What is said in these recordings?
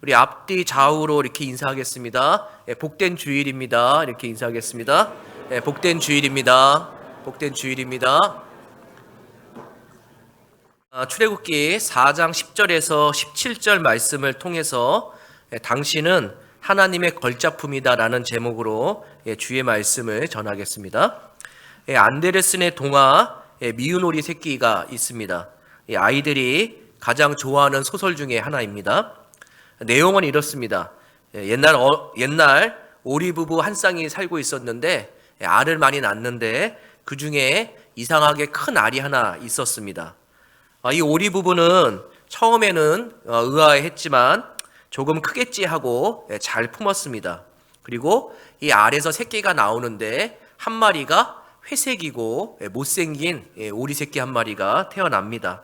우리 앞뒤 좌우로 이렇게 인사하겠습니다. 복된 주일입니다. 이렇게 인사하겠습니다. 복된 주일입니다. 복된 주일입니다. 출애굽기 4장 10절에서 17절 말씀을 통해서 당신은 하나님의 걸작품이다라는 제목으로 주의 말씀을 전하겠습니다. 안데르센의 동화 미운오리 새끼가 있습니다. 아이들이 가장 좋아하는 소설 중에 하나입니다. 내용은 이렇습니다. 옛날 오리 부부 한 쌍이 살고 있었는데 알을 많이 낳는데 그 중에 이상하게 큰 알이 하나 있었습니다. 이 오리 부부는 처음에는 의아해했지만 조금 크겠지 하고 잘 품었습니다. 그리고 이 알에서 새끼가 나오는데 한 마리가 회색이고 못생긴 오리 새끼 한 마리가 태어납니다.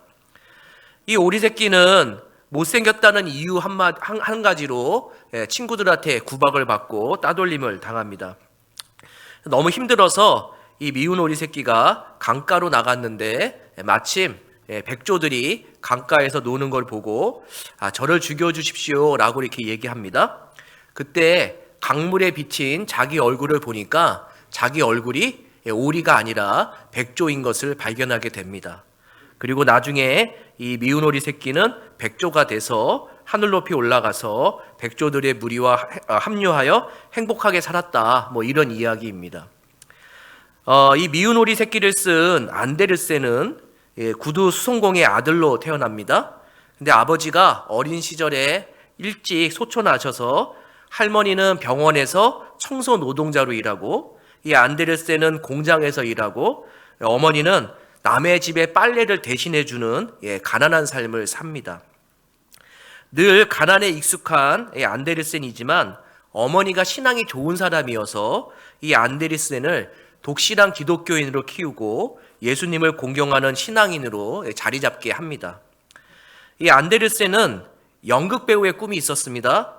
이 오리 새끼는 못생겼다는 이유 한 가지로 친구들한테 구박을 받고 따돌림을 당합니다. 너무 힘들어서 이 미운 오리 새끼가 강가로 나갔는데 마침 백조들이 강가에서 노는 걸 보고 저를 죽여주십시오 라고 이렇게 얘기합니다. 그때 강물에 비친 자기 얼굴을 보니까 자기 얼굴이 오리가 아니라 백조인 것을 발견하게 됩니다. 그리고 나중에 이 미운 오리 새끼는 백조가 돼서 하늘 높이 올라가서 백조들의 무리와 합류하여 행복하게 살았다. 이런 이야기입니다. 이 미운 오리 새끼를 쓴 안데르센은 구두 수송공의 아들로 태어납니다. 근데 아버지가 어린 시절에 일찍 소천하셔서 할머니는 병원에서 청소 노동자로 일하고 이 안데르센은 공장에서 일하고 어머니는 남의 집에 빨래를 대신해주는 가난한 삶을 삽니다. 늘 가난에 익숙한 안데르센이지만 어머니가 신앙이 좋은 사람이어서 이 안데르센을 독실한 기독교인으로 키우고 예수님을 공경하는 신앙인으로 자리 잡게 합니다. 이 안데르센은 연극 배우의 꿈이 있었습니다.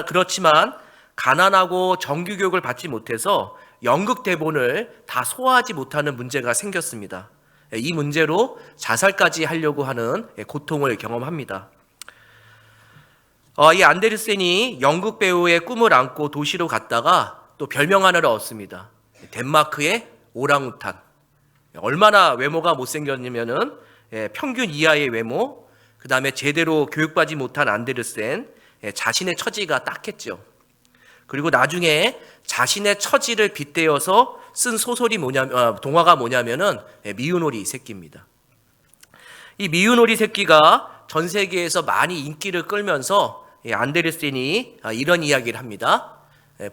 그렇지만 가난하고 정규교육을 받지 못해서 연극 대본을 다 소화하지 못하는 문제가 생겼습니다. 이 문제로 자살까지 하려고 하는 고통을 경험합니다. 이 안데르센이 연극 배우의 꿈을 안고 도시로 갔다가 또 별명 하나를 얻습니다. 덴마크의 오랑우탄. 얼마나 외모가 못생겼냐면은 평균 이하의 외모, 그 다음에 제대로 교육받지 못한 안데르센, 자신의 처지가 딱했죠. 그리고 나중에 자신의 처지를 빗대어서 쓴 소설이 동화가 뭐냐면은 미운 오리 새끼입니다. 이 미운 오리 새끼가 전 세계에서 많이 인기를 끌면서 안데르센이 이런 이야기를 합니다.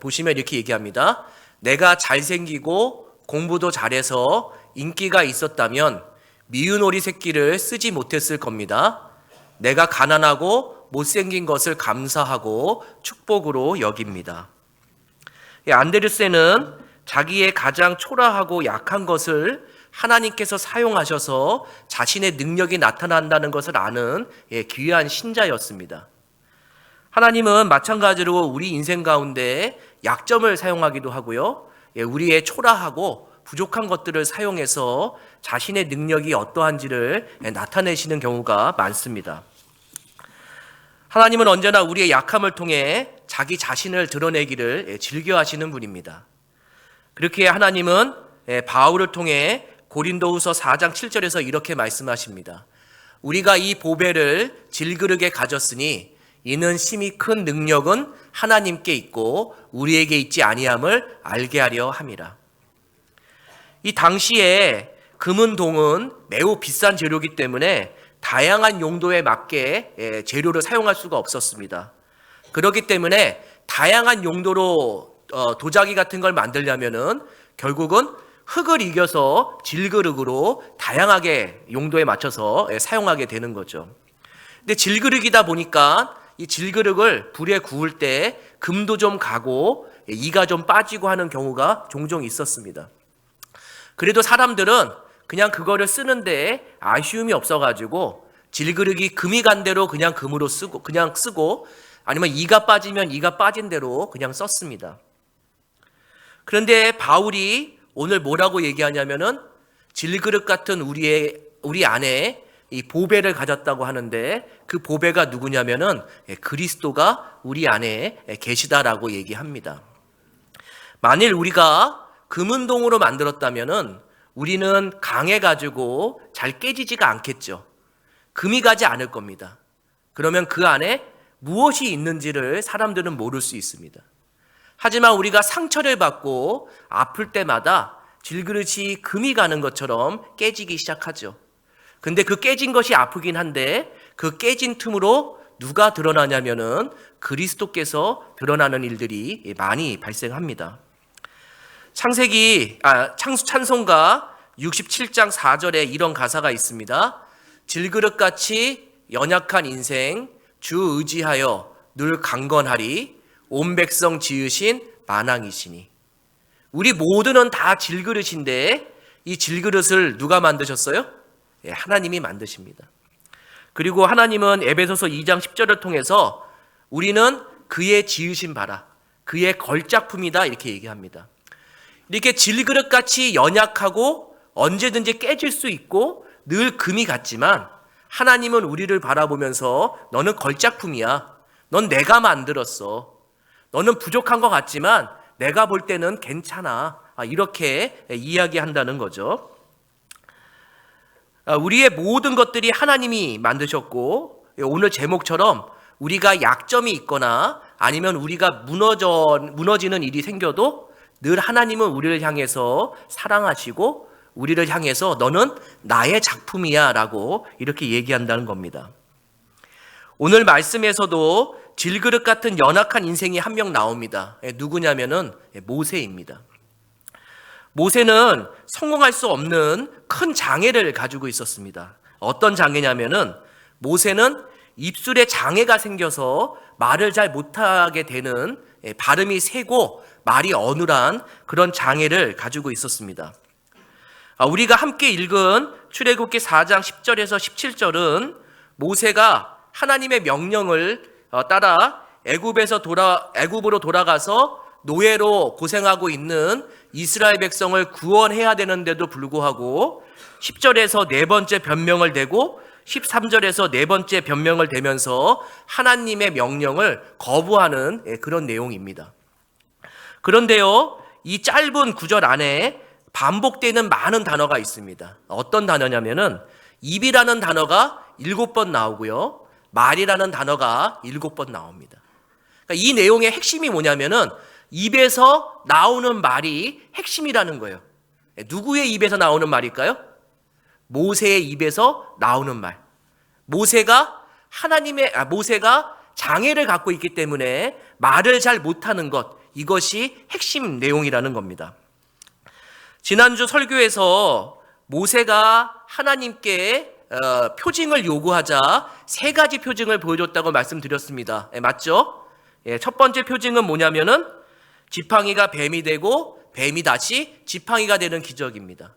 보시면 이렇게 얘기합니다. 내가 잘생기고 공부도 잘해서 인기가 있었다면 미운 오리 새끼를 쓰지 못했을 겁니다. 내가 가난하고 못생긴 것을 감사하고 축복으로 여깁니다. 안데르센은 자기의 가장 초라하고 약한 것을 하나님께서 사용하셔서 자신의 능력이 나타난다는 것을 아는 귀한 신자였습니다. 하나님은 마찬가지로 우리 인생 가운데 약점을 사용하기도 하고요. 우리의 초라하고 부족한 것들을 사용해서 자신의 능력이 어떠한지를 나타내시는 경우가 많습니다. 하나님은 언제나 우리의 약함을 통해 자기 자신을 드러내기를 즐겨하시는 분입니다. 그렇게 하나님은 바울을 통해 고린도후서 4장 7절에서 이렇게 말씀하십니다. 우리가 이 보배를 질그릇에 가졌으니 이는 심히 큰 능력은 하나님께 있고 우리에게 있지 아니함을 알게 하려 함이라. 이 당시에 금은 동은 매우 비싼 재료이기 때문에 다양한 용도에 맞게 재료를 사용할 수가 없었습니다. 그렇기 때문에 다양한 용도로 도자기 같은 걸 만들려면은 결국은 흙을 이겨서 질그릇으로 다양하게 용도에 맞춰서 사용하게 되는 거죠. 근데 질그릇이다 보니까 이 질그릇을 불에 구울 때 금도 좀 가고 이가 좀 빠지고 하는 경우가 종종 있었습니다. 그래도 사람들은 그냥 그거를 쓰는데 아쉬움이 없어가지고 질그릇이 금이 간 대로 그냥 금으로 쓰고 아니면 이가 빠지면 이가 빠진 대로 그냥 썼습니다. 그런데 바울이 오늘 뭐라고 얘기하냐면은 질그릇 같은 우리 안에 이 보배를 가졌다고 하는데 그 보배가 누구냐면은 그리스도가 우리 안에 계시다라고 얘기합니다. 만일 우리가 금은동으로 만들었다면은 우리는 강해가지고 잘 깨지지가 않겠죠. 금이 가지 않을 겁니다. 그러면 그 안에 무엇이 있는지를 사람들은 모를 수 있습니다. 하지만 우리가 상처를 받고 아플 때마다 질그릇이 금이 가는 것처럼 깨지기 시작하죠. 근데 그 깨진 것이 아프긴 한데 그 깨진 틈으로 누가 드러나냐면은 그리스도께서 드러나는 일들이 많이 발생합니다. 찬송가 67장 4절에 이런 가사가 있습니다. 질그릇같이 연약한 인생 주 의지하여 늘 강건하리 온 백성 지으신 만왕이시니. 우리 모두는 다 질그릇인데 이 질그릇을 누가 만드셨어요? 하나님이 만드십니다. 그리고 하나님은 에베소서 2장 10절을 통해서 우리는 그의 지으신 바라, 그의 걸작품이다 이렇게 얘기합니다. 이렇게 질그릇같이 연약하고 언제든지 깨질 수 있고 늘 금이 같지만 하나님은 우리를 바라보면서 너는 걸작품이야. 넌 내가 만들었어. 너는 부족한 것 같지만 내가 볼 때는 괜찮아. 이렇게 이야기한다는 거죠. 우리의 모든 것들이 하나님이 만드셨고 오늘 제목처럼 우리가 약점이 있거나 아니면 우리가 무너지는 일이 생겨도 늘 하나님은 우리를 향해서 사랑하시고 우리를 향해서 너는 나의 작품이야 라고 이렇게 얘기한다는 겁니다. 오늘 말씀에서도 질그릇 같은 연약한 인생이 한 명 나옵니다. 누구냐면은 모세입니다. 모세는 성공할 수 없는 큰 장애를 가지고 있었습니다. 어떤 장애냐면은 모세는 입술에 장애가 생겨서 말을 잘 못하게 되는 발음이 세고 말이 어눌한 그런 장애를 가지고 있었습니다. 우리가 함께 읽은 출애굽기 4장 10절에서 17절은 모세가 하나님의 명령을 따라 애굽으로 돌아가서 노예로 고생하고 있는 이스라엘 백성을 구원해야 되는데도 불구하고 10절에서 네 번째 변명을 대고 13절에서 네 번째 변명을 대면서 하나님의 명령을 거부하는 그런 내용입니다. 그런데요, 이 짧은 구절 안에 반복되는 많은 단어가 있습니다. 어떤 단어냐면은 입이라는 단어가 7번 나오고요, 말이라는 단어가 7번 나옵니다. 그러니까 이 내용의 핵심이 뭐냐면은 입에서 나오는 말이 핵심이라는 거예요. 누구의 입에서 나오는 말일까요? 모세의 입에서 나오는 말. 모세가 장애를 갖고 있기 때문에 말을 잘 못하는 것, 이것이 핵심 내용이라는 겁니다. 지난주 설교에서 모세가 하나님께 표징을 요구하자 3가지 표징을 보여줬다고 말씀드렸습니다. 맞죠? 첫 번째 표징은 뭐냐면은 지팡이가 뱀이 되고 뱀이 다시 지팡이가 되는 기적입니다.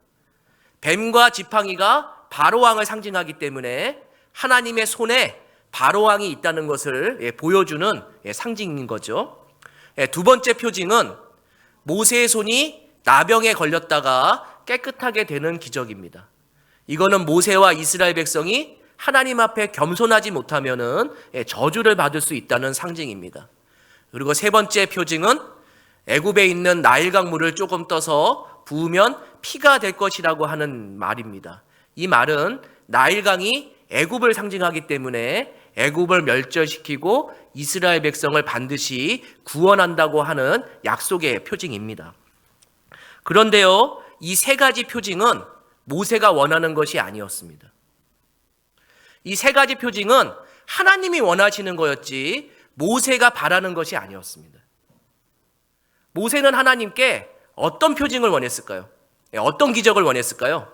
뱀과 지팡이가 바로왕을 상징하기 때문에 하나님의 손에 바로왕이 있다는 것을 보여주는 상징인 거죠. 두 번째 표징은 모세의 손이 나병에 걸렸다가 깨끗하게 되는 기적입니다. 이거는 모세와 이스라엘 백성이 하나님 앞에 겸손하지 못하면은 저주를 받을 수 있다는 상징입니다. 그리고 세 번째 표징은 애굽에 있는 나일강 물을 조금 떠서 부으면 피가 될 것이라고 하는 말입니다. 이 말은 나일강이 애굽을 상징하기 때문에 애굽을 멸절시키고 이스라엘 백성을 반드시 구원한다고 하는 약속의 표징입니다. 그런데요, 이 3가지 표징은 모세가 원하는 것이 아니었습니다. 이 3가지 표징은 하나님이 원하시는 거였지 모세가 바라는 것이 아니었습니다. 모세는 하나님께 어떤 표징을 원했을까요? 어떤 기적을 원했을까요?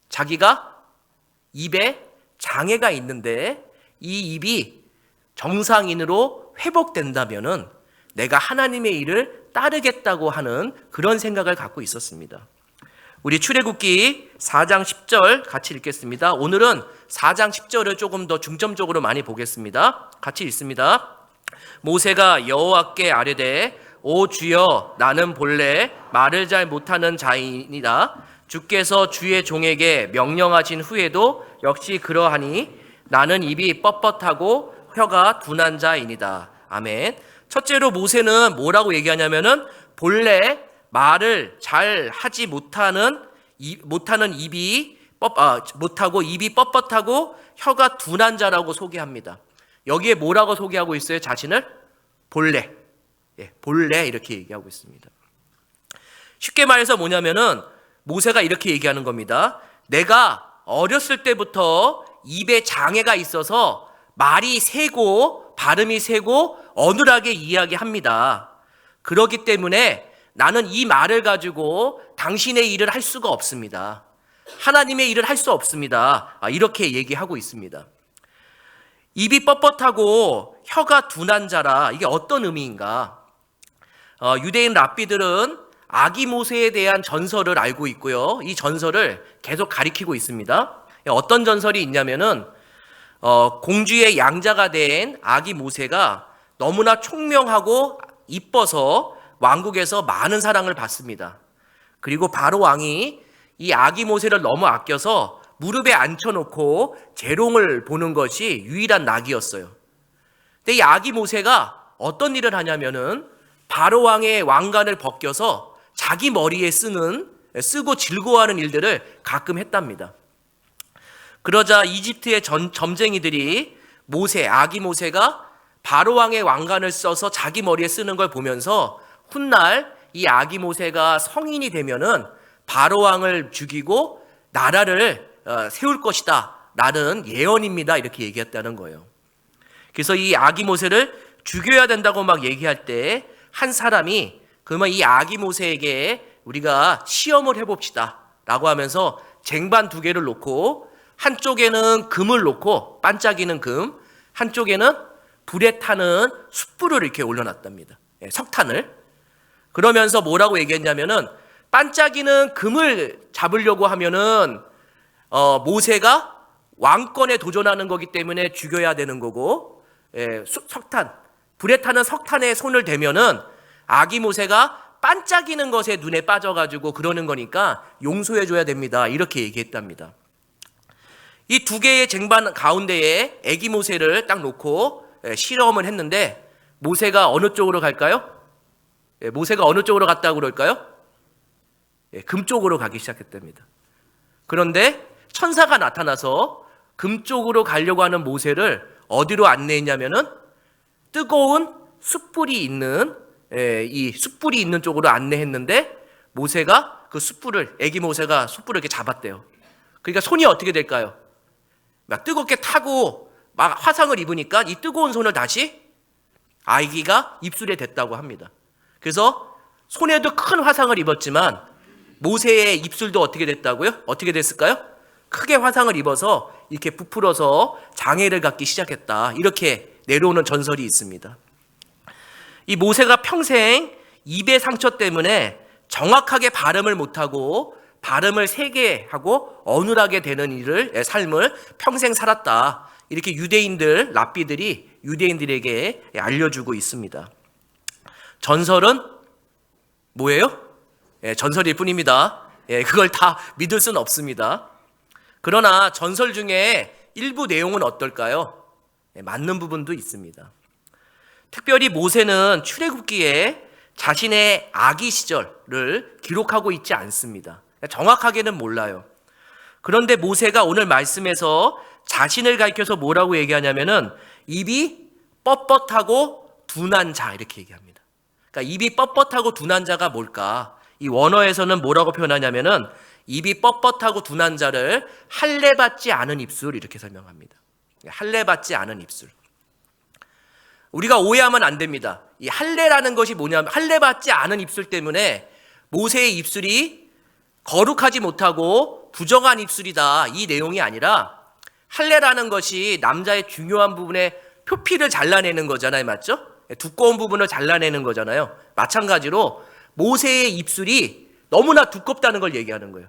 자기가 입에 장애가 있는데 이 입이 정상인으로 회복된다면은 내가 하나님의 일을 따르겠다고 하는 그런 생각을 갖고 있었습니다. 우리 출애굽기 4장 10절 같이 읽겠습니다. 오늘은 4장 10절을 조금 더 중점적으로 많이 보겠습니다. 같이 읽습니다. 모세가 여호와께 아뢰되 오 주여 나는 본래 말을 잘 못하는 자이니라 주께서 주의 종에게 명령하신 후에도 역시 그러하니 나는 입이 뻣뻣하고 혀가 둔한 자이니다. 아멘. 첫째로 모세는 뭐라고 얘기하냐면은 본래 말을 잘 하지 못하고 입이 뻣뻣하고 혀가 둔한 자라고 소개합니다. 여기에 뭐라고 소개하고 있어요? 자신을 본래 이렇게 얘기하고 있습니다. 쉽게 말해서 뭐냐면은 모세가 이렇게 얘기하는 겁니다. 내가 어렸을 때부터 입에 장애가 있어서 말이 새고 발음이 새고 어눌하게 이야기합니다. 그렇기 때문에 나는 이 말을 가지고 당신의 일을 할 수가 없습니다. 하나님의 일을 할 수 없습니다. 이렇게 얘기하고 있습니다. 입이 뻣뻣하고 혀가 둔한 자라, 이게 어떤 의미인가? 유대인 랍비들은 아기 모세에 대한 전설을 알고 있고요. 이 전설을 계속 가리키고 있습니다. 어떤 전설이 있냐면은 공주의 양자가 된 아기 모세가 너무나 총명하고 이뻐서 왕국에서 많은 사랑을 받습니다. 그리고 바로 왕이 이 아기 모세를 너무 아껴서 무릎에 앉혀놓고 재롱을 보는 것이 유일한 낙이었어요. 근데 이 아기 모세가 어떤 일을 하냐면은 바로 왕의 왕관을 벗겨서 자기 머리에 쓰고 즐거워하는 일들을 가끔 했답니다. 그러자 이집트의 점쟁이들이 아기 모세가 바로 왕의 왕관을 써서 자기 머리에 쓰는 걸 보면서 훗날 이 아기 모세가 성인이 되면은 바로 왕을 죽이고 나라를 세울 것이다 라는 예언입니다, 이렇게 얘기했다는 거예요. 그래서 이 아기 모세를 죽여야 된다고 막 얘기할 때 한 사람이 그러면 이 아기 모세에게 우리가 시험을 해봅시다 라고 하면서 쟁반 2개를 놓고 한쪽에는 금을 놓고 반짝이는 금, 한쪽에는 불에 타는 숯불을 이렇게 올려놨답니다. 석탄을. 그러면서 뭐라고 얘기했냐면은 반짝이는 금을 잡으려고 하면은 모세가 왕권에 도전하는 거기 때문에 죽여야 되는 거고, 불에 타는 석탄에 손을 대면은 아기 모세가 반짝이는 것에 눈에 빠져가지고 그러는 거니까 용서해줘야 됩니다. 이렇게 얘기했답니다. 이 2개의 쟁반 가운데에 아기 모세를 딱 놓고 실험을 했는데 모세가 어느 쪽으로 갈까요? 모세가 어느 쪽으로 갔다고 그럴까요? 금 쪽으로 가기 시작했답니다. 그런데 천사가 나타나서 금 쪽으로 가려고 하는 모세를 어디로 안내했냐면은 뜨거운 숯불이 있는 쪽으로 안내했는데 모세가 그 아기 모세가 숯불을 이렇게 잡았대요. 그러니까 손이 어떻게 될까요? 막 뜨겁게 타고 막 화상을 입으니까 이 뜨거운 손을 다시 아기가 입술에 댔다고 합니다. 그래서 손에도 큰 화상을 입었지만 모세의 입술도 어떻게 됐다고요? 어떻게 됐을까요? 크게 화상을 입어서 이렇게 부풀어서 장애를 갖기 시작했다. 이렇게 내려오는 전설이 있습니다. 이 모세가 평생 입의 상처 때문에 정확하게 발음을 못하고 발음을 세게 하고 어눌하게 되는 삶을 평생 살았다. 이렇게 랍비들이 유대인들에게 알려주고 있습니다. 전설은 뭐예요? 전설일 뿐입니다. 그걸 다 믿을 수는 없습니다. 그러나 전설 중에 일부 내용은 어떨까요? 맞는 부분도 있습니다. 특별히 모세는 출애굽기에 자신의 아기 시절을 기록하고 있지 않습니다. 정확하게는 몰라요. 그런데 모세가 오늘 말씀에서 자신을 가리켜서 뭐라고 얘기하냐면은 입이 뻣뻣하고 둔한 자 이렇게 얘기합니다. 그러니까 입이 뻣뻣하고 둔한 자가 뭘까? 이 원어에서는 뭐라고 표현하냐면은 입이 뻣뻣하고 둔한 자를 할례받지 않은 입술 이렇게 설명합니다. 할례받지 않은 입술. 우리가 오해하면 안 됩니다. 이 할례라는 것이 뭐냐면 할례받지 않은 입술 때문에 모세의 입술이 거룩하지 못하고 부정한 입술이다. 이 내용이 아니라 할례라는 것이 남자의 중요한 부분에 표피를 잘라내는 거잖아요. 맞죠? 두꺼운 부분을 잘라내는 거잖아요. 마찬가지로 모세의 입술이 너무나 두껍다는 걸 얘기하는 거예요.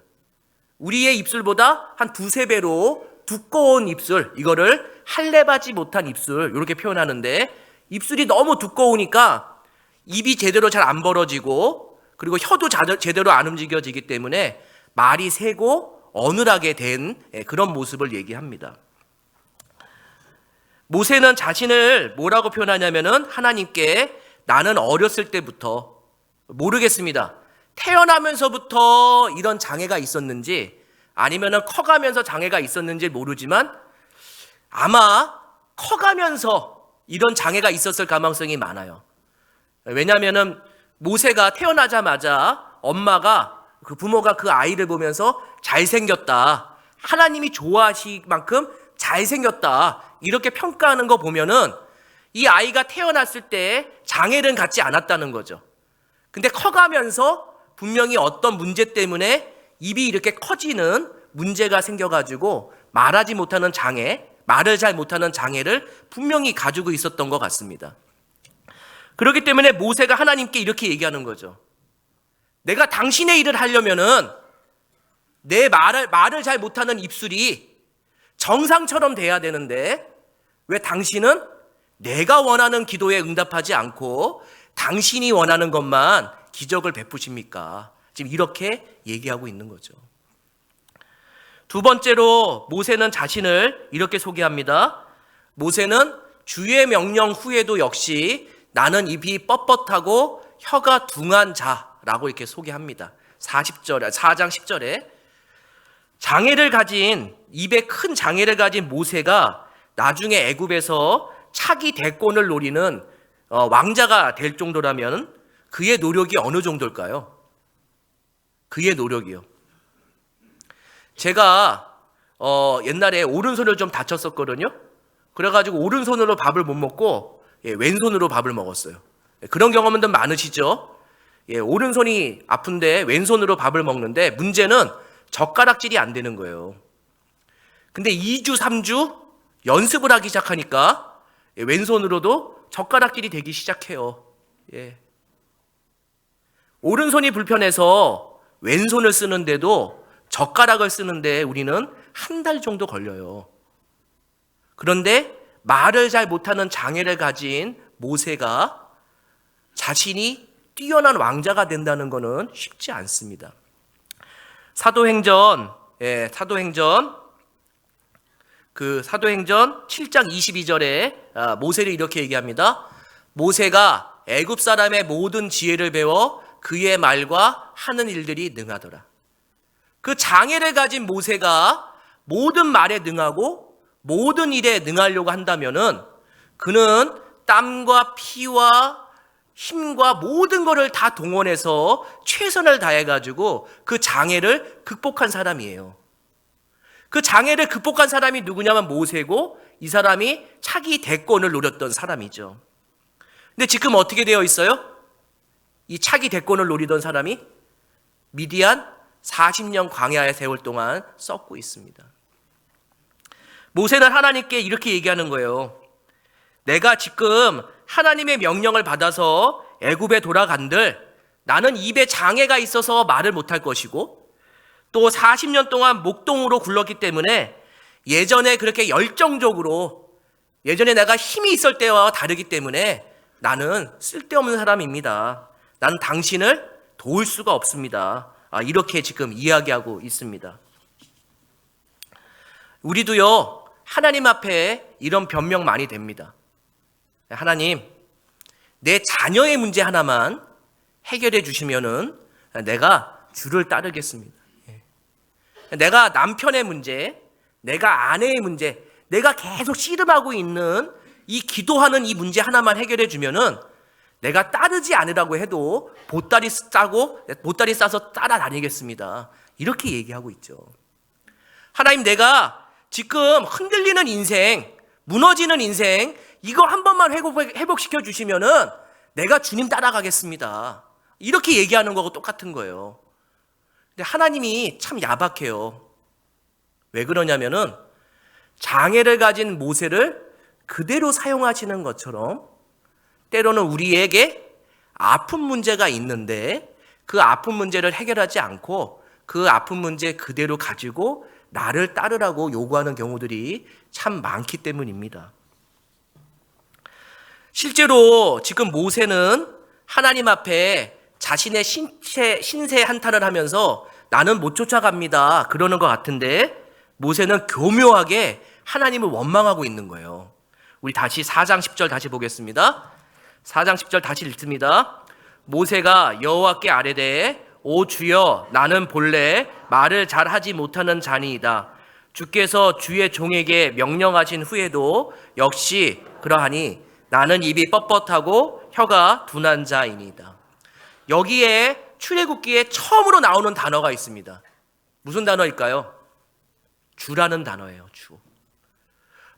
우리의 입술보다 한 2~3배로 두꺼운 입술, 이거를 할례받지 못한 입술 이렇게 표현하는데 입술이 너무 두꺼우니까 입이 제대로 잘 안 벌어지고 그리고 혀도 제대로 안 움직여지기 때문에 말이 새고 어눌하게 된 그런 모습을 얘기합니다. 모세는 자신을 뭐라고 표현하냐면은 하나님께 나는 어렸을 때부터 모르겠습니다. 태어나면서부터 이런 장애가 있었는지 아니면은 커가면서 장애가 있었는지 모르지만 아마 커가면서 이런 장애가 있었을 가능성이 많아요. 왜냐하면은 모세가 태어나자마자 엄마가 그 부모가 그 아이를 보면서 잘생겼다, 하나님이 좋아하실 만큼 잘생겼다 이렇게 평가하는 거 보면은 이 아이가 태어났을 때 장애를 갖지 않았다는 거죠. 근데 커가면서 분명히 어떤 문제 때문에 입이 이렇게 커지는 문제가 생겨가지고 말하지 못하는 장애, 말을 잘 못하는 장애를 분명히 가지고 있었던 것 같습니다. 그렇기 때문에 모세가 하나님께 이렇게 얘기하는 거죠. 내가 당신의 일을 하려면은 내 말을 잘 못하는 입술이 정상처럼 돼야 되는데 왜 당신은 내가 원하는 기도에 응답하지 않고 당신이 원하는 것만 기적을 베푸십니까? 지금 이렇게 얘기하고 있는 거죠. 두 번째로 모세는 자신을 이렇게 소개합니다. 모세는 주의 명령 후에도 역시 나는 입이 뻣뻣하고 혀가 둥한 자라고 이렇게 소개합니다. 4장 10절에 장애를 가진, 입에 큰 장애를 가진 모세가 나중에 애굽에서 차기 대권을 노리는 왕자가 될 정도라면 그의 노력이 어느 정도일까요? 그의 노력이요. 제가 옛날에 오른손을 좀 다쳤었거든요. 그래가지고 오른손으로 밥을 못 먹고 왼손으로 밥을 먹었어요. 그런 경험은 좀 많으시죠? 오른손이 아픈데 왼손으로 밥을 먹는데 문제는 젓가락질이 안 되는 거예요. 근데 2주, 3주 연습을 하기 시작하니까 왼손으로도 젓가락질이 되기 시작해요. 오른손이 불편해서 왼손을 쓰는데도 젓가락을 쓰는데 우리는 한 달 정도 걸려요. 그런데 말을 잘 못하는 장애를 가진 모세가 자신이 뛰어난 왕자가 된다는 것은 쉽지 않습니다. 사도행전 7장 22절에 모세를 이렇게 얘기합니다. 모세가 애굽 사람의 모든 지혜를 배워 그의 말과 하는 일들이 능하더라. 그 장애를 가진 모세가 모든 말에 능하고 모든 일에 능하려고 한다면은 그는 땀과 피와 힘과 모든 것을 다 동원해서 최선을 다해가지고 그 장애를 극복한 사람이에요. 그 장애를 극복한 사람이 누구냐면 모세고 이 사람이 차기 대권을 노렸던 사람이죠. 근데 지금 어떻게 되어 있어요? 이 차기 대권을 노리던 사람이 미디안 40년 광야의 세월 동안 썩고 있습니다. 모세는 하나님께 이렇게 얘기하는 거예요. 내가 지금 하나님의 명령을 받아서 애굽에 돌아간들 나는 입에 장애가 있어서 말을 못할 것이고 또 40년 동안 목동으로 굴렀기 때문에 예전에 그렇게 열정적으로 예전에 내가 힘이 있을 때와 다르기 때문에 나는 쓸데없는 사람입니다. 나는 당신을 도울 수가 없습니다. 이렇게 지금 이야기하고 있습니다. 우리도요 하나님 앞에 이런 변명 많이 됩니다. 하나님, 내 자녀의 문제 하나만 해결해 주시면은 내가 주를 따르겠습니다. 내가 남편의 문제, 내가 아내의 문제, 내가 계속 씨름하고 있는 이 기도하는 이 문제 하나만 해결해 주면은 내가 따르지 않으라고 해도 보따리 싸서 따라다니겠습니다. 이렇게 얘기하고 있죠. 하나님, 내가 지금 흔들리는 인생, 무너지는 인생 이거 한 번만 회복시켜 주시면은 내가 주님 따라가겠습니다. 이렇게 얘기하는 거하고 똑같은 거예요. 근데 하나님이 참 야박해요. 왜 그러냐면은 장애를 가진 모세를 그대로 사용하시는 것처럼 때로는 우리에게 아픈 문제가 있는데 그 아픈 문제를 해결하지 않고 그 아픈 문제 그대로 가지고 나를 따르라고 요구하는 경우들이 참 많기 때문입니다. 실제로 지금 모세는 하나님 앞에 자신의 신세 한탄을 하면서 나는 못 쫓아갑니다. 그러는 것 같은데 모세는 교묘하게 하나님을 원망하고 있는 거예요. 우리 다시 4장 10절 다시 보겠습니다. 4장 10절 다시 읽습니다. 모세가 여호와께 아뢰되 오 주여 나는 본래 말을 잘하지 못하는 자니이다. 주께서 주의 종에게 명령하신 후에도 역시 그러하니 나는 입이 뻣뻣하고 혀가 둔한 자이니이다. 여기에 출애굽기에 처음으로 나오는 단어가 있습니다. 무슨 단어일까요? 주라는 단어예요. 주.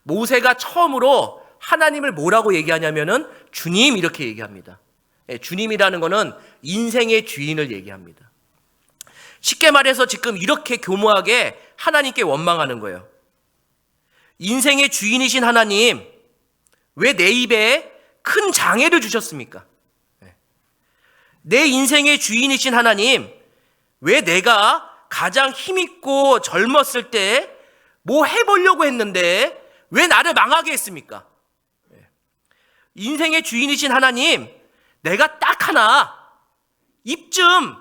모세가 처음으로 하나님을 뭐라고 얘기하냐면은 주님 이렇게 얘기합니다. 주님이라는 것은 인생의 주인을 얘기합니다. 쉽게 말해서 지금 이렇게 교묘하게 하나님께 원망하는 거예요. 인생의 주인이신 하나님, 왜 내 입에 큰 장애를 주셨습니까? 내 인생의 주인이신 하나님, 왜 내가 가장 힘있고 젊었을 때 뭐 해보려고 했는데 왜 나를 망하게 했습니까? 인생의 주인이신 하나님, 내가 딱 하나 입 좀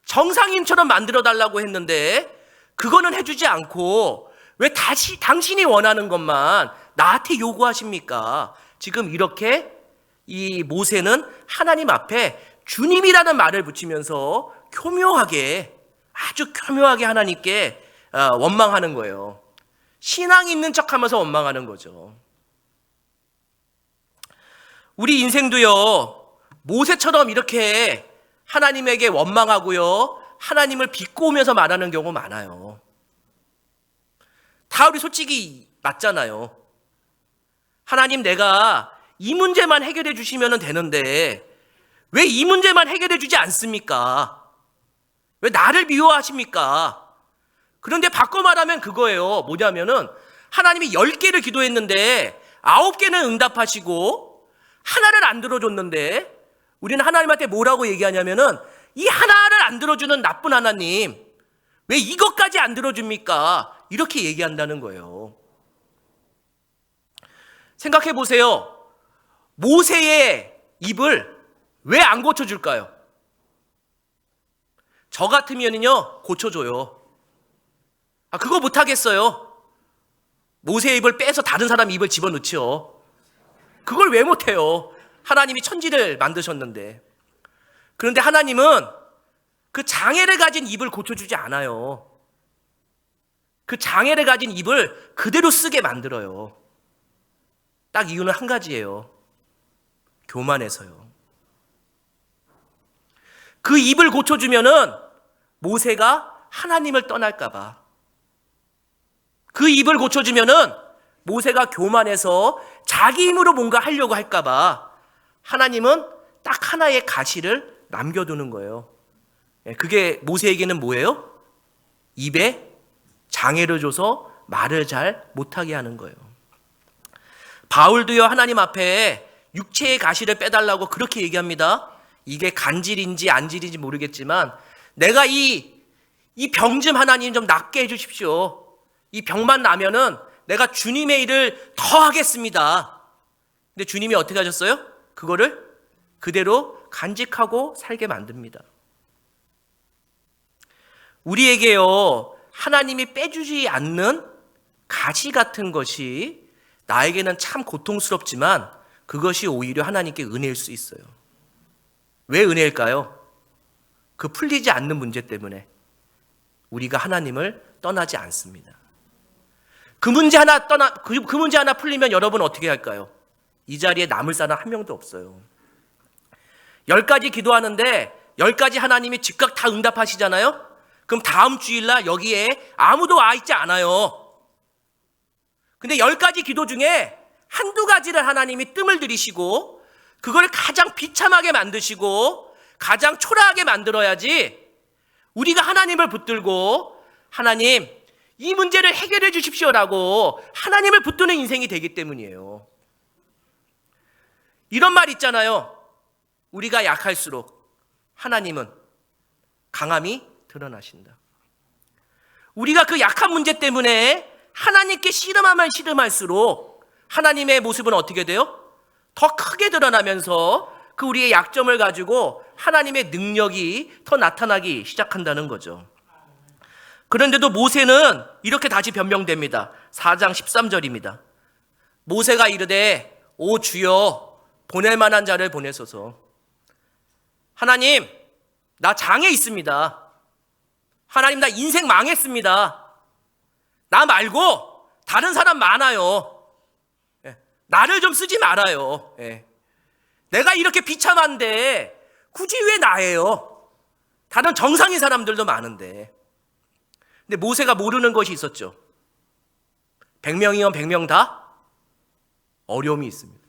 정상인처럼 만들어 달라고 했는데 그거는 해주지 않고 왜 다시 당신이 원하는 것만 나한테 요구하십니까? 지금 이렇게 이 모세는 하나님 앞에 주님이라는 말을 붙이면서 교묘하게, 아주 교묘하게 하나님께 원망하는 거예요. 신앙 있는 척하면서 원망하는 거죠. 우리 인생도요, 모세처럼 이렇게 하나님에게 원망하고요, 하나님을 비꼬으면서 말하는 경우 많아요. 다 우리 솔직히 맞잖아요. 하나님, 내가 이 문제만 해결해 주시면 되는데 왜 이 문제만 해결해 주지 않습니까? 왜 나를 미워하십니까? 그런데 바꿔 말하면 그거예요. 뭐냐면은 하나님이 10개를 기도했는데 9개는 응답하시고 하나를 안 들어줬는데 우리는 하나님한테 뭐라고 얘기하냐면은 이 하나를 안 들어주는 나쁜 하나님, 왜 이것까지 안 들어줍니까? 이렇게 얘기한다는 거예요. 생각해 보세요. 모세의 입을 왜 안 고쳐줄까요? 저 같으면요 고쳐줘요. 그거 못하겠어요. 모세의 입을 빼서 다른 사람 입을 집어넣지요. 그걸 왜 못해요? 하나님이 천지를 만드셨는데. 그런데 하나님은 그 장애를 가진 입을 고쳐주지 않아요. 그 장애를 가진 입을 그대로 쓰게 만들어요. 딱 이유는 한 가지예요. 교만해서요. 그 입을 고쳐주면은 모세가 하나님을 떠날까봐. 그 입을 고쳐주면은 모세가 교만해서 자기 힘으로 뭔가 하려고 할까봐 하나님은 딱 하나의 가시를 남겨두는 거예요. 그게 모세에게는 뭐예요? 입에 장애를 줘서 말을 잘 못하게 하는 거예요. 바울도요, 하나님 앞에 육체의 가시를 빼달라고 그렇게 얘기합니다. 이게 간질인지 안질인지 모르겠지만 내가 이 병 좀 하나님 좀 낫게 해주십시오. 이 병만 나면은 내가 주님의 일을 더 하겠습니다. 근데 주님이 어떻게 하셨어요? 그거를 그대로 간직하고 살게 만듭니다. 우리에게요, 하나님이 빼주지 않는 가시 같은 것이 나에게는 참 고통스럽지만 그것이 오히려 하나님께 은혜일 수 있어요. 왜 은혜일까요? 그 풀리지 않는 문제 때문에 우리가 하나님을 떠나지 않습니다. 그 문제 하나 풀리면 여러분 어떻게 할까요? 이 자리에 남을 사람 한 명도 없어요. 10가지 기도하는데 10가지 하나님이 즉각 다 응답하시잖아요? 그럼 다음 주일날 여기에 아무도 와 있지 않아요. 근데 10가지 기도 중에 한두 가지를 하나님이 뜸을 들이시고 그걸 가장 비참하게 만드시고 가장 초라하게 만들어야지 우리가 하나님을 붙들고 하나님 이 문제를 해결해 주십시오라고 하나님을 붙드는 인생이 되기 때문이에요. 이런 말 있잖아요. 우리가 약할수록 하나님은 강함이 드러나신다. 우리가 그 약한 문제 때문에 하나님께 씨름하면 씨름할수록 하나님의 모습은 어떻게 돼요? 더 크게 드러나면서 그 우리의 약점을 가지고 하나님의 능력이 더 나타나기 시작한다는 거죠. 그런데도 모세는 이렇게 다시 변명됩니다. 4장 13절입니다. 모세가 이르되 오 주여 보낼 만한 자를 보내소서. 하나님, 나 장애 있습니다. 하나님, 나 인생 망했습니다. 나 말고 다른 사람 많아요. 나를 좀 쓰지 말아요. 내가 이렇게 비참한데 굳이 왜 나예요? 다른 정상인 사람들도 많은데. 근데 모세가 모르는 것이 있었죠. 100명이면 100명 다 어려움이 있습니다.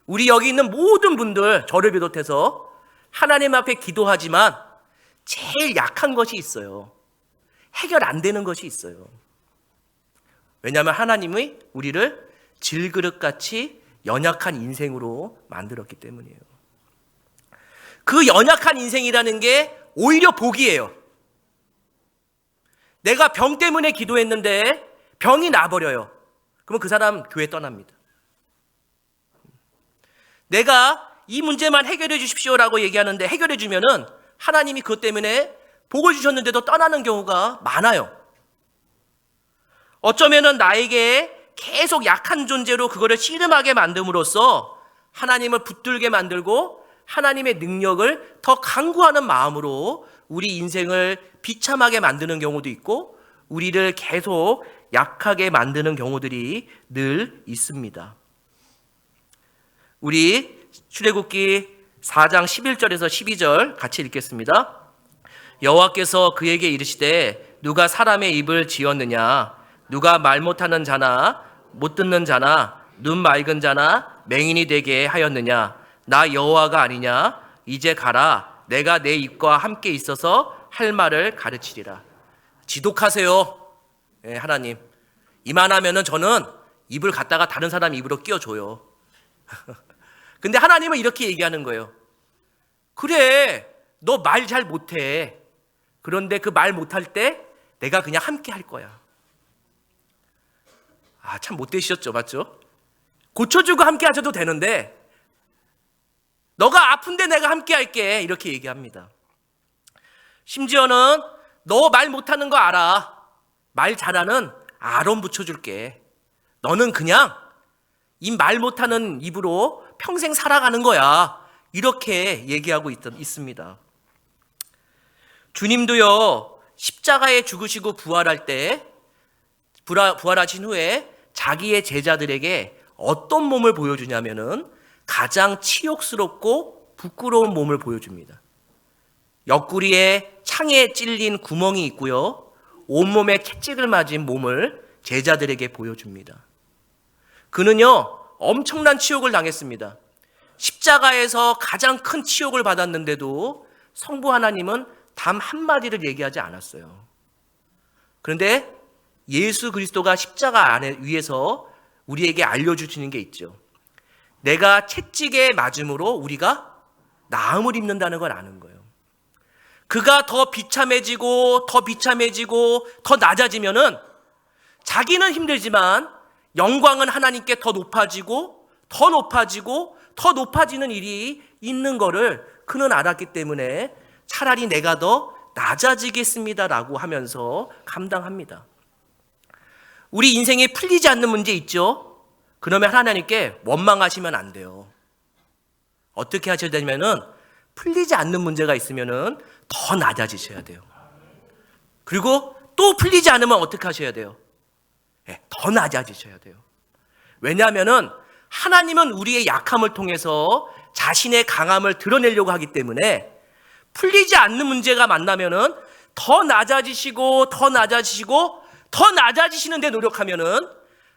우리 여기 있는 모든 분들, 저를 비롯해서 하나님 앞에 기도하지만 제일 약한 것이 있어요. 해결 안 되는 것이 있어요. 왜냐하면 하나님이 우리를 질그릇같이 연약한 인생으로 만들었기 때문이에요. 그 연약한 인생이라는 게 오히려 복이에요. 내가 병 때문에 기도했는데 병이 나버려요. 그러면 그 사람 교회 떠납니다. 내가 이 문제만 해결해 주십시오라고 얘기하는데 해결해 주면은 하나님이 그것 때문에 복을 주셨는데도 떠나는 경우가 많아요. 어쩌면은 나에게 계속 약한 존재로 그거를 씨름하게 만듦으로써 하나님을 붙들게 만들고 하나님의 능력을 더 강구하는 마음으로 우리 인생을 비참하게 만드는 경우도 있고 우리를 계속 약하게 만드는 경우들이 늘 있습니다. 우리 출애굽기 4장 11절에서 12절 같이 읽겠습니다. 여호와께서 그에게 이르시되 누가 사람의 입을 지었느냐? 누가 말 못하는 자나 못 듣는 자나 눈 맑은 자나 맹인이 되게 하였느냐? 나 여호와가 아니냐? 이제 가라. 내가 내 입과 함께 있어서 할 말을 가르치리라. 지독하세요. 하나님. 이만하면은 저는 입을 갖다가 다른 사람 입으로 끼워줘요. 근데 하나님은 이렇게 얘기하는 거예요. 그래, 너 말 잘 못해. 그런데 그 말 못할 때 내가 그냥 함께 할 거야. 참 못되셨죠, 맞죠? 고쳐주고 함께 하셔도 되는데 너가 아픈데 내가 함께 할게 이렇게 얘기합니다. 심지어는 너 말 못하는 거 알아. 말 잘하는 아론 붙여줄게. 너는 그냥 이 말 못하는 입으로 평생 살아가는 거야. 이렇게 얘기하고 있습니다. 주님도요, 십자가에 죽으시고 부활할 때, 부활하신 후에 자기의 제자들에게 어떤 몸을 보여주냐면은 가장 치욕스럽고 부끄러운 몸을 보여줍니다. 옆구리에 창에 찔린 구멍이 있고요, 온몸에 채찍을 맞은 몸을 제자들에게 보여줍니다. 그는요, 엄청난 치욕을 당했습니다. 십자가에서 가장 큰 치욕을 받았는데도 성부 하나님은 단 한마디를 얘기하지 않았어요. 그런데 예수 그리스도가 십자가 위에서 우리에게 알려주시는 게 있죠. 내가 채찍에 맞음으로 우리가 나음을 입는다는 걸 아는 거예요. 그가 더 비참해지고 더 낮아지면은 자기는 힘들지만 영광은 하나님께 더 높아지고 더 높아지는 일이 있는 거를 그는 알았기 때문에 차라리 내가 더 낮아지겠습니다라고 하면서 감당합니다. 우리 인생에 풀리지 않는 문제 있죠? 그러면 하나님께 원망하시면 안 돼요. 어떻게 하셔야 되냐면은 풀리지 않는 문제가 있으면은 더 낮아지셔야 돼요. 그리고 또 풀리지 않으면 어떻게 하셔야 돼요? 더 낮아지셔야 돼요. 왜냐하면은 하나님은 우리의 약함을 통해서 자신의 강함을 드러내려고 하기 때문에 풀리지 않는 문제가 만나면은 더 낮아지시고 더 낮아지시는 데 노력하면은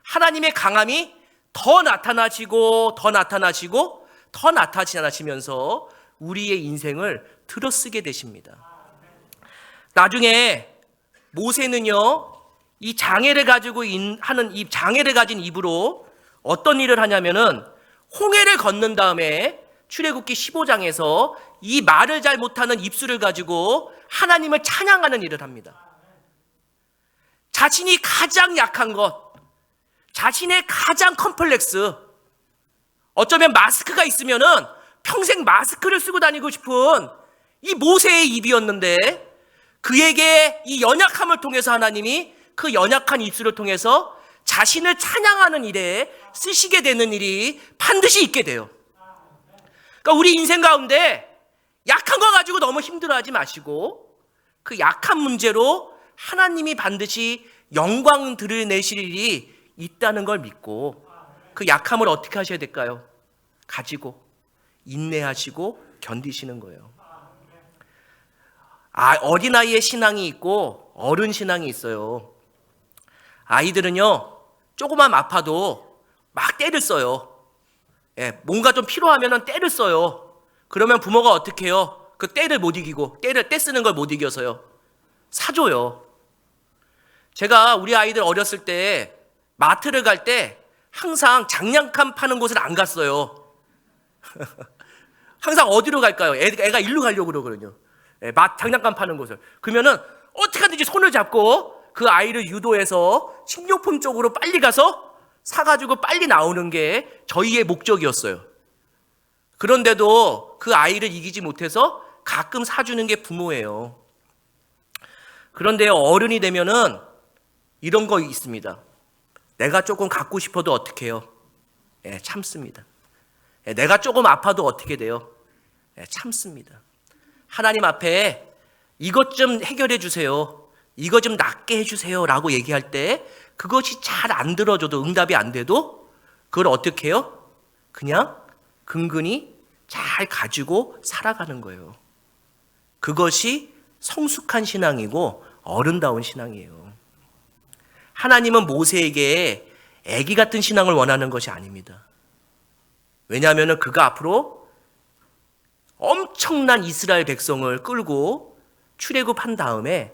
하나님의 강함이 더 나타나시고 더 나타나시면서 우리의 인생을 들어쓰게 되십니다. 나중에 모세는요, 이 장애를 가진 입으로 어떤 일을 하냐면은 홍해를 건넌 다음에 출애굽기 15장에서 이 말을 잘 못하는 입술을 가지고 하나님을 찬양하는 일을 합니다. 자신이 가장 약한 것, 자신의 가장 컴플렉스, 어쩌면 마스크가 있으면은 평생 마스크를 쓰고 다니고 싶은 이 모세의 입이었는데 그에게 이 연약함을 통해서 하나님이 그 연약한 입술을 통해서 자신을 찬양하는 일에 쓰시게 되는 일이 반드시 있게 돼요. 그러니까 우리 인생 가운데 약한 거 가지고 너무 힘들어하지 마시고 그 약한 문제로 하나님이 반드시 영광 드러내실 일이 있다는 걸 믿고 그 약함을 어떻게 하셔야 될까요? 가지고 인내하시고 견디시는 거예요. 어린아이의 신앙이 있고 어른 신앙이 있어요. 아이들은요, 조금만 아파도 막 떼를 써요. 뭔가 좀 필요하면 떼를 써요. 그러면 부모가 어떻게 해요? 그 떼를 못 이기고, 떼 쓰는 걸 못 이겨서요. 사줘요. 제가 우리 아이들 어렸을 때 마트를 갈 때 항상 장난감 파는 곳을 안 갔어요. 항상 어디로 갈까요? 애가 일로 가려고 그러거든요. 장난감 파는 곳을. 그러면은 어떻게 하든지 손을 잡고 그 아이를 유도해서 식료품 쪽으로 빨리 가서 사가지고 빨리 나오는 게 저희의 목적이었어요. 그런데도 그 아이를 이기지 못해서 가끔 사주는 게 부모예요. 그런데 어른이 되면은 이런 거 있습니다. 내가 조금 갖고 싶어도 어떻게 해요? 참습니다. 내가 조금 아파도 어떻게 돼요? 참습니다. 하나님 앞에 이것 좀 해결해 주세요. 이거 좀 낫게 해주세요 라고 얘기할 때 그것이 잘 안 들어줘도 응답이 안 돼도 그걸 어떻게 해요? 그냥 근근히 잘 가지고 살아가는 거예요. 그것이 성숙한 신앙이고 어른다운 신앙이에요. 하나님은 모세에게 아기 같은 신앙을 원하는 것이 아닙니다. 왜냐하면 그가 앞으로 엄청난 이스라엘 백성을 끌고 출애굽한 다음에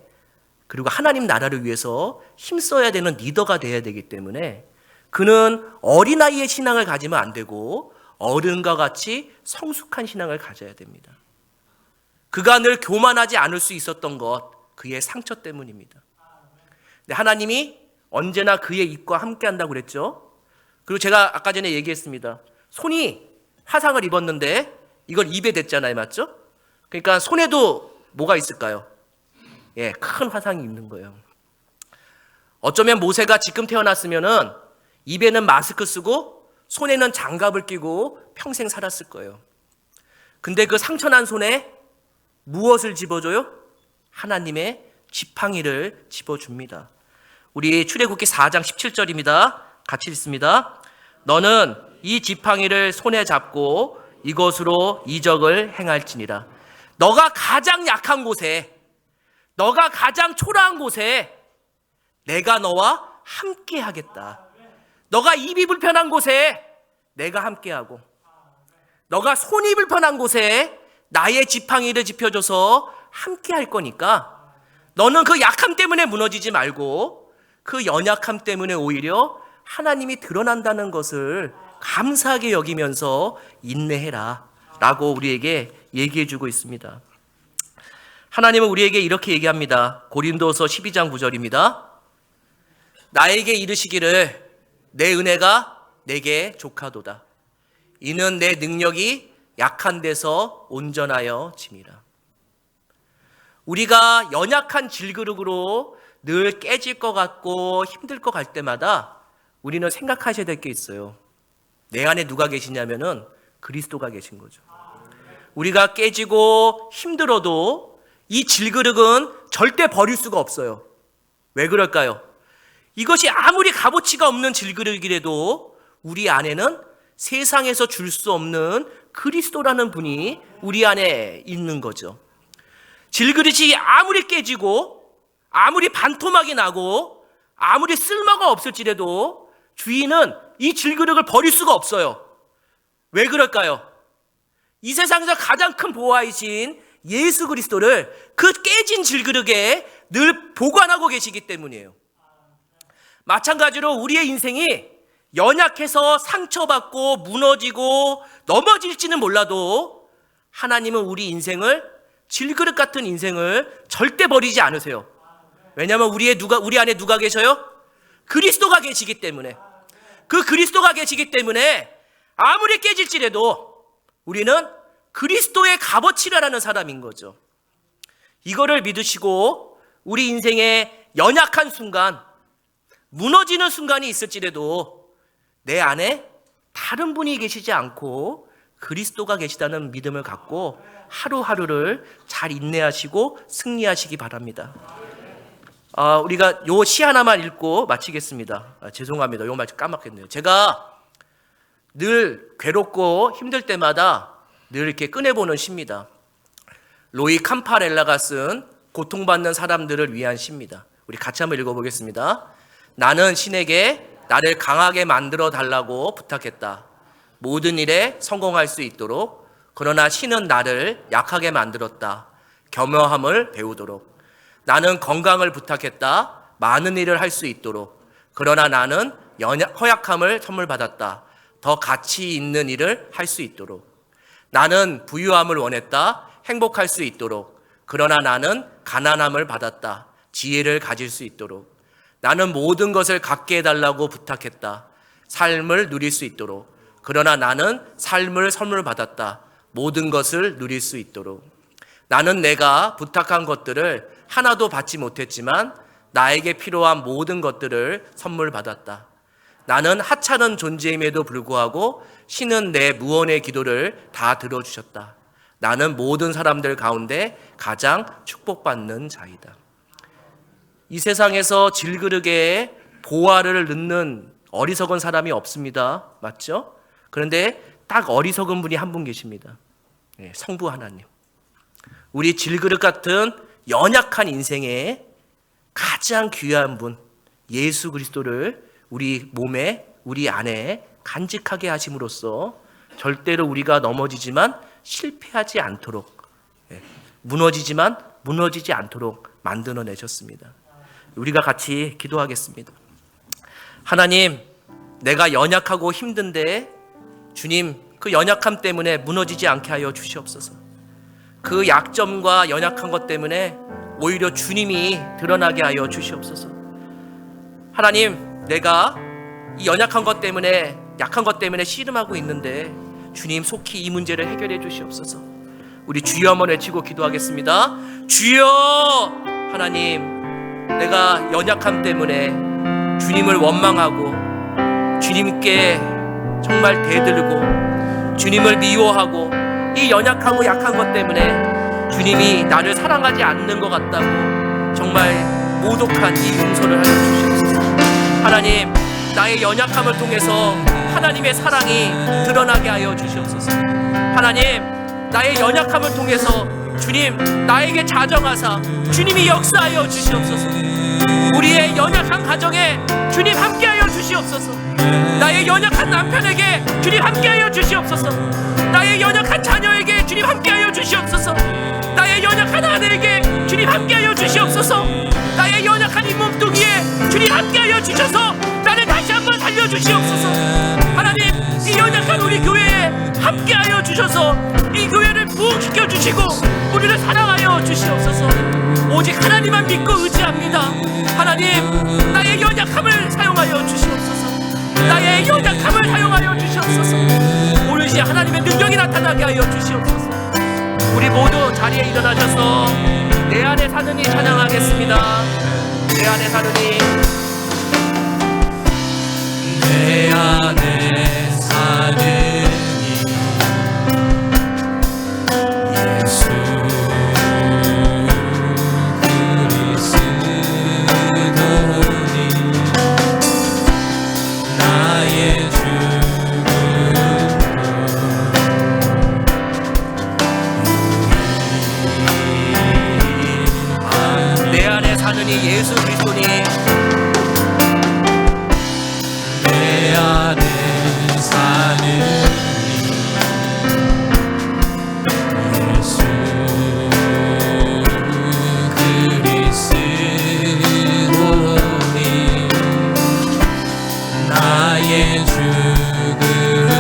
그리고 하나님 나라를 위해서 힘써야 되는 리더가 되어야 되기 때문에 그는 어린아이의 신앙을 가지면 안 되고 어른과 같이 성숙한 신앙을 가져야 됩니다. 그가 늘 교만하지 않을 수 있었던 것, 그의 상처 때문입니다. 근데 하나님이 언제나 그의 입과 함께 한다고 그랬죠. 그리고 제가 아까 전에 얘기했습니다. 손이 화상을 입었는데 이걸 입에 댔잖아요. 맞죠? 그러니까 손에도 뭐가 있을까요? 큰 화상이 있는 거예요. 어쩌면 모세가 지금 태어났으면은 입에는 마스크 쓰고 손에는 장갑을 끼고 평생 살았을 거예요. 근데 그 상처난 손에 무엇을 집어줘요? 하나님의 지팡이를 집어줍니다. 우리 출애굽기 4장 17절입니다. 같이 읽습니다. 너는 이 지팡이를 손에 잡고 이것으로 이적을 행할지니라. 너가 가장 약한 곳에, 너가 가장 초라한 곳에 내가 너와 함께 하겠다. 너가 입이 불편한 곳에 내가 함께하고, 너가 손이 불편한 곳에 나의 지팡이를 짚어줘서 함께 할 거니까 너는 그 약함 때문에 무너지지 말고 그 연약함 때문에 오히려 하나님이 드러난다는 것을 감사하게 여기면서 인내해라 라고 우리에게 얘기해 주고 있습니다. 하나님은 우리에게 이렇게 얘기합니다. 고린도서 12장 9절입니다. 나에게 이르시기를 내 은혜가 내게 족하도다. 이는 내 능력이 약한 데서 온전하여 짐이라. 우리가 연약한 질그릇으로 늘 깨질 것 같고 힘들 것 같을 때마다 우리는 생각하셔야 될 게 있어요. 내 안에 누가 계시냐면은 그리스도가 계신 거죠. 우리가 깨지고 힘들어도 이 질그릇은 절대 버릴 수가 없어요. 왜 그럴까요? 이것이 아무리 값어치가 없는 질그릇이라도 우리 안에는 세상에서 줄 수 없는 그리스도라는 분이 우리 안에 있는 거죠. 질그릇이 아무리 깨지고 아무리 반토막이 나고 아무리 쓸모가 없을지라도 주인은 이 질그릇을 버릴 수가 없어요. 왜 그럴까요? 이 세상에서 가장 큰 보화이신 예수 그리스도를 그 깨진 질그릇에 늘 보관하고 계시기 때문이에요. 마찬가지로 우리의 인생이 연약해서 상처받고 무너지고 넘어질지는 몰라도 하나님은 우리 인생을 질그릇 같은 인생을 절대 버리지 않으세요. 왜냐하면 우리 안에 누가 계셔요? 그리스도가 계시기 때문에. 그 그리스도가 계시기 때문에 아무리 깨질지라도 우리는 그리스도의 값어치라는 사람인 거죠. 이거를 믿으시고 우리 인생의 연약한 순간, 무너지는 순간이 있을지라도 내 안에 다른 분이 계시지 않고 그리스도가 계시다는 믿음을 갖고 하루하루를 잘 인내하시고 승리하시기 바랍니다. 우리가 요 시 하나만 읽고 마치겠습니다. 죄송합니다. 요 말 까먹겠네요. 제가 늘 괴롭고 힘들 때마다 늘 이렇게 꺼내보는 시입니다. 로이 캄파렐라가 쓴 고통받는 사람들을 위한 시입니다. 우리 같이 한번 읽어보겠습니다. 나는 신에게 나를 강하게 만들어 달라고 부탁했다. 모든 일에 성공할 수 있도록. 그러나 신은 나를 약하게 만들었다. 겸허함을 배우도록. 나는 건강을 부탁했다. 많은 일을 할 수 있도록. 그러나 나는 허약함을 선물 받았다. 더 가치 있는 일을 할 수 있도록. 나는 부유함을 원했다. 행복할 수 있도록. 그러나 나는 가난함을 받았다. 지혜를 가질 수 있도록. 나는 모든 것을 갖게 해달라고 부탁했다. 삶을 누릴 수 있도록. 그러나 나는 삶을 선물 받았다. 모든 것을 누릴 수 있도록. 나는 내가 부탁한 것들을 하나도 받지 못했지만 나에게 필요한 모든 것들을 선물 받았다. 나는 하찮은 존재임에도 불구하고 신은 내 무언의 기도를 다 들어주셨다. 나는 모든 사람들 가운데 가장 축복받는 자이다. 이 세상에서 질그릇에 보화를 넣는 어리석은 사람이 없습니다. 맞죠? 그런데 딱 어리석은 분이 한 분 계십니다. 성부 하나님. 우리 질그릇 같은 연약한 인생에 가장 귀한 분 예수 그리스도를 우리 몸에, 우리 안에 간직하게 하심으로써 절대로 우리가 넘어지지만 실패하지 않도록, 무너지지만 무너지지 않도록 만들어 내셨습니다. 우리가 같이 기도하겠습니다. 하나님, 내가 연약하고 힘든데 주님, 그 연약함 때문에 무너지지 않게 하여 주시옵소서. 그 약점과 연약한 것 때문에 오히려 주님이 드러나게 하여 주시옵소서. 하나님, 내가 이 연약한 것 때문에, 약한 것 때문에 씨름하고 있는데 주님 속히 이 문제를 해결해 주시옵소서. 우리 주여 한번 외치고 기도하겠습니다. 주여! 하나님, 내가 연약함 때문에 주님을 원망하고 주님께 정말 대들고 주님을 미워하고 이 연약하고 약한 것 때문에 주님이 나를 사랑하지 않는 것 같다고 정말 모독한 이 용서를 하여 주시옵소서. 하나님, 나의 연약함을 통해서 하나님의 사랑이 드러나게 하여 주시옵소서. 하나님, 나의 연약함을 통해서 주님, 나에게 자정하사 주님이 역사하여 주시옵소서. 우리의 연약한 가정에 주님 함께하여 주시옵소서. 나의 연약한 남편에게 주님 함께하여 주시옵소서. 나의 연약한 자녀에게 주님 함께하여 주시옵소서. 나의 연약한 아내에게 주님 함께하여 주시옵소서. 나의 연약한 이 몸뚱이에 주님 함께하여 주셔서 나를 다시 한번 살려주시옵소서. 하나님, 이 연약한 우리 교회에 함께하여 주셔서 이 교회를 부흥시켜 주시고 우리를 사랑하여 주시옵소서. 오직 하나님만 믿고 의지합니다. 하나님, 나의 연약함을 사용하여 주시옵소서. 나의 연약함을 사용하여 주시옵소서. 오늘 시에 하나님의 능력이 나타나게 하여 주시옵소서. 우리 모두 자리에 일어나셔서 내 안에 사는 이 찬양하겠습니다. 내 안에 사는 이, 내 안에 사는 예수 그리스도니 나의 내 안에 사는 이 예수 그리스도니 내 안에 사는 예수 그리스도니 나의 죽음도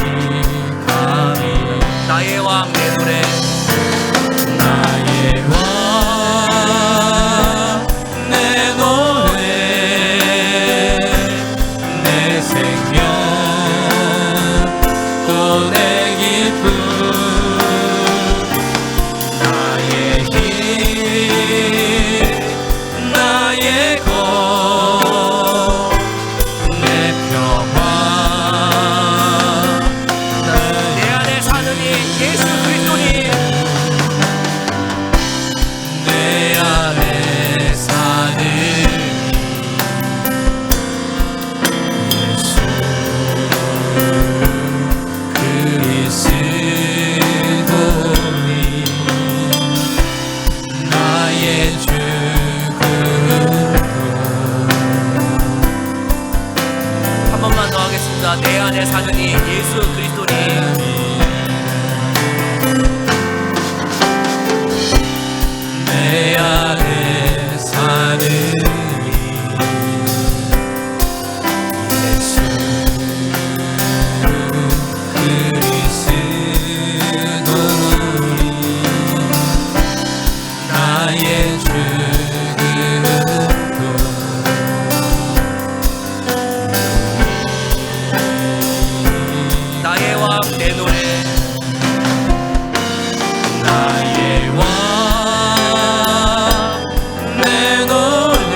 유익함이 나의 왕 내 노래 내 안에 사는 이 예수 그리스도니 내 안에 사는 예수 그리스도니 나의 주 나의 왕 내 노래 나의 왕 내 노래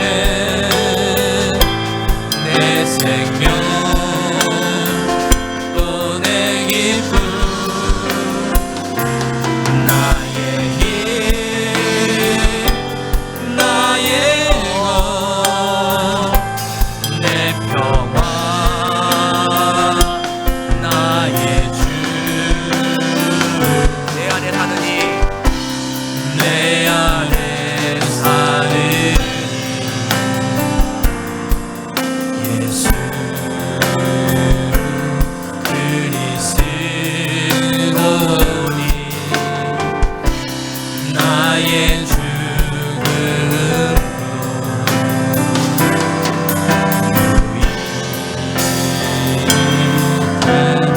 내 생명 또 내 기쁨 나의 힘 나의 것 내 평화 나의 주 내 안에 사느니 내 안에 사는 예수 그리스도니 나의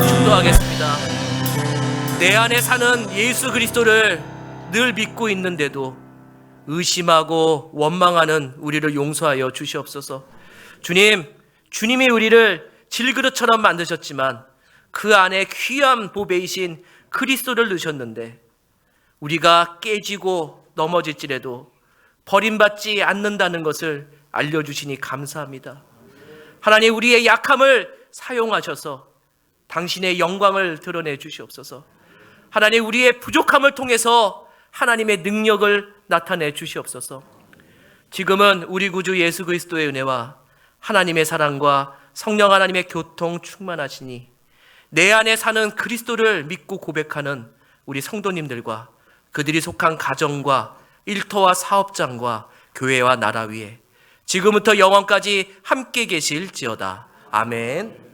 기도하겠습니다. 내 안에 사는 예수 그리스도를 늘 믿고 있는데도 의심하고 원망하는 우리를 용서하여 주시옵소서. 주님, 주님이 우리를 질그릇처럼 만드셨지만 그 안에 귀한 보배이신 그리스도를 넣으셨는데 우리가 깨지고 넘어질지라도 버림받지 않는다는 것을 알려주시니 감사합니다. 하나님, 우리의 약함을 사용하셔서 당신의 영광을 드러내 주시옵소서. 하나님, 우리의 부족함을 통해서 하나님의 능력을 나타내 주시옵소서. 지금은 우리 구주 예수 그리스도의 은혜와 하나님의 사랑과 성령 하나님의 교통 충만하시니 내 안에 사는 그리스도를 믿고 고백하는 우리 성도님들과 그들이 속한 가정과 일터와 사업장과 교회와 나라 위에 지금부터 영원까지 함께 계실지어다. 아멘.